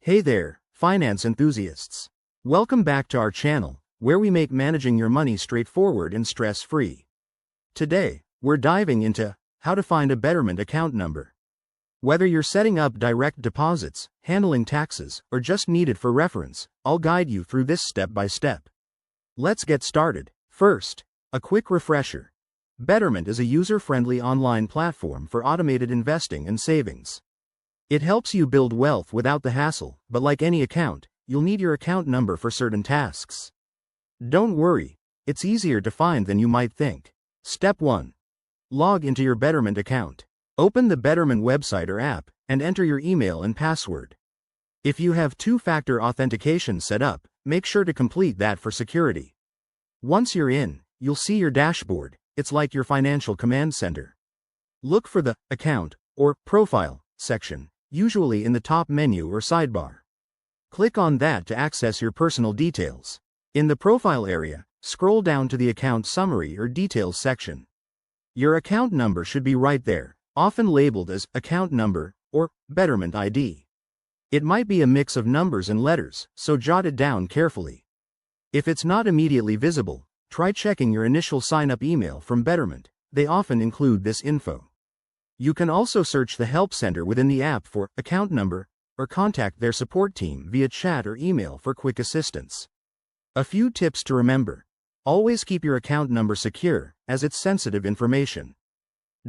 Hey there, finance enthusiasts. Welcome back to our channel, where we make managing your money straightforward and stress-free. Today, we're diving into how to find a Betterment account number. Whether you're setting up direct deposits, handling taxes, or just need it for reference, I'll guide you through this step by step. Let's get started. First, a quick refresher. Betterment is a user-friendly online platform for automated investing and savings. It helps you build wealth without the hassle, but like any account, you'll need your account number for certain tasks. Don't worry, it's easier to find than you might think. Step 1. Log into your Betterment account. Open the Betterment website or app, and enter your email and password. If you have two-factor authentication set up, make sure to complete that for security. Once you're in, you'll see your dashboard. It's like your financial command center. Look for the Account or Profile section, usually in the top menu or sidebar. Click on that to access your personal details. In the Profile area, scroll down to the Account Summary or Details section. Your account number should be right there, often labeled as Account Number or Betterment ID. It might be a mix of numbers and letters, so jot it down carefully. If it's not immediately visible, try checking your initial sign-up email from Betterment. They often include this info. You can also search the Help Center within the app for account number, or contact their support team via chat or email for quick assistance. A few tips to remember. Always keep your account number secure, as it's sensitive information.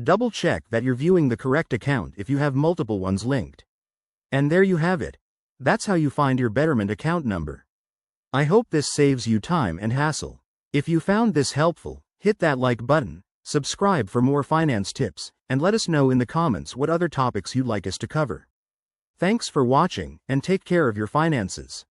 Double-check that you're viewing the correct account if you have multiple ones linked. And there you have it. That's how you find your Betterment account number. I hope this saves you time and hassle. If you found this helpful, hit that like button, subscribe for more finance tips, and let us know in the comments what other topics you'd like us to cover. Thanks for watching, and take care of your finances.